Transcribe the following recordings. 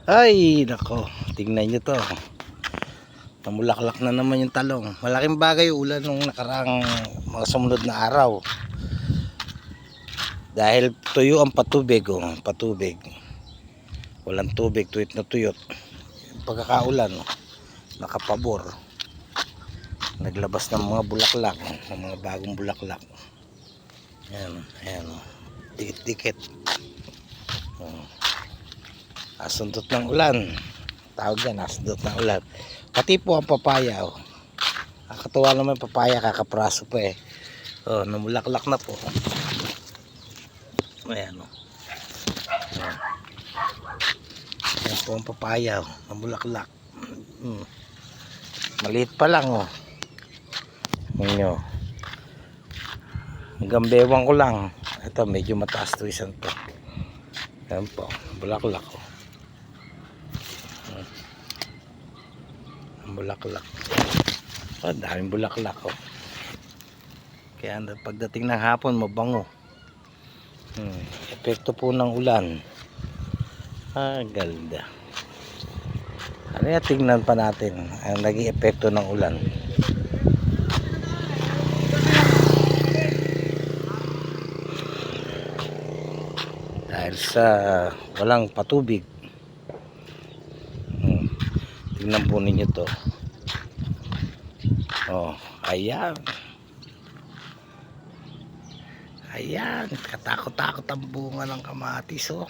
Ay, nako. Tingnan nyo to. Namulaklak na naman yung talong. Malaking bagay ulan nung nakaraang mga sumunod na araw. Dahil tuyo ang patubig. Oh, patubig. Walang tubig, tuyot na tuyot. Pagkakaulan, nakapabor. Naglabas ng mga bulaklak. Ng mga bagong bulaklak. Ayan, ayan. Dikit-dikit. Asundot ng ulan. Tawag yan, asundot ng ulan. Pati po ang papaya. Oh. Nakakatuwa naman yung papaya, kakapraso pa eh. Oh, namulaklak na po. Ayan o. Ayan. Ayan po ang papaya. Oh. Namulaklak. Maliit pa lang oh. Ayan. Hanggang bewang ko lang. Ito medyo mataas to isang to. Ayan po. Bulaklak oh. Bulaklak. Oh, daming bulaklak oh. Kaya pagdating ng hapon mabango. Epekto po ng ulan. Ganda. Ano yan, tingnan pa natin ang naging epekto ng ulan. Dahil sa walang patubig. Tingnan po ninyo to. Oh, ayan. Ayan, katakot-takot ang bunga ng kamatis oh.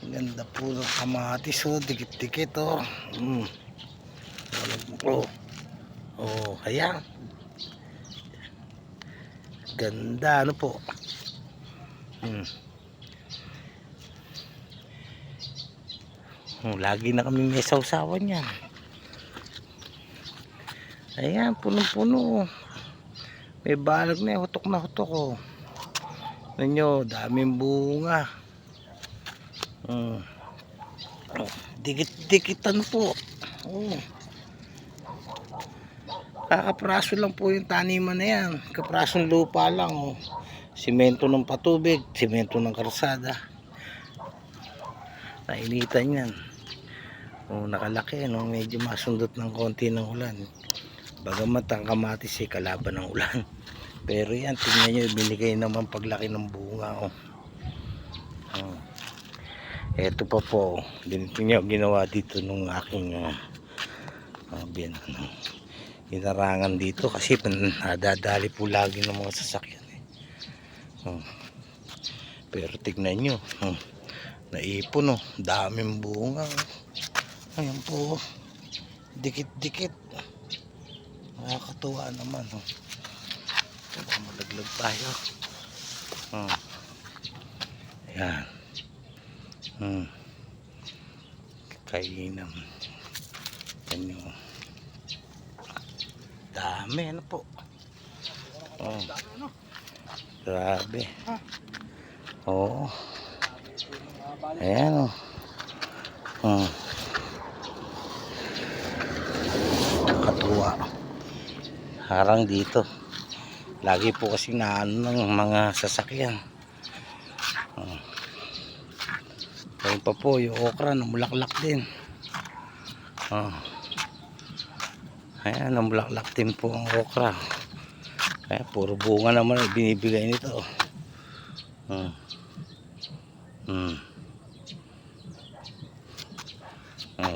Ganda po ng kamatis oh, dikit-dikit oh. Oh. Oh, ayan. Ganda ano po. Lagi na kami may sausawan yan. Ayan, punong-puno. May balag na, hutok na hutok oh. Ninyo, daming bunga. Dikit-dikitan po. Kakapraso lang po yung taniman na yan. Kaprasong lupa lang oh. Simento ng patubig, simento ng karsada. Nainitan yan. Oh, nakalaki no, medyo masundot ng konti ng ulan. Bagamat ang kamatis ay kalaban ng ulan. Pero yan, tingnan nyo, binigay naman paglaki ng bunga oh. Eto pa po, ganito nyo ginawa dito nung aking inarangan dito kasi nadadali po lagi ng mga sasakyan eh. Pero tignan nyo, naipon oh, daming bunga oh. Ayan po, dikit-dikit. Nakakatuwa naman oh. Malaglag tayo. Ayan. Kainam. Yan yung dami ano po. Grabe. Oo. Ayan oh. Nakakatuwa. Harang dito. Lagi po kasi naano ng mga sasakyan. Kaya pa po yung okra namulaklak din. Ayan, namulaklak din po ang okra. Kaya puro bunga naman ay binibigay nito.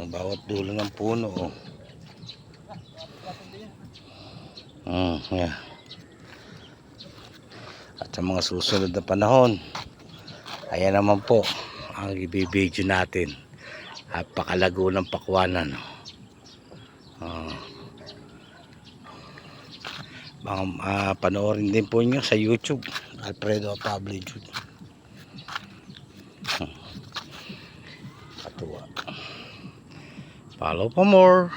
Bawat dulo ng puno oh. Yeah. At sa mga susunod na panahon, ayan naman po ang ibibideo natin. Napakalago ng pakwanan. Panoorin din po nyo sa YouTube, Alfredo Pablo Jude. Katuwa. Follow for more.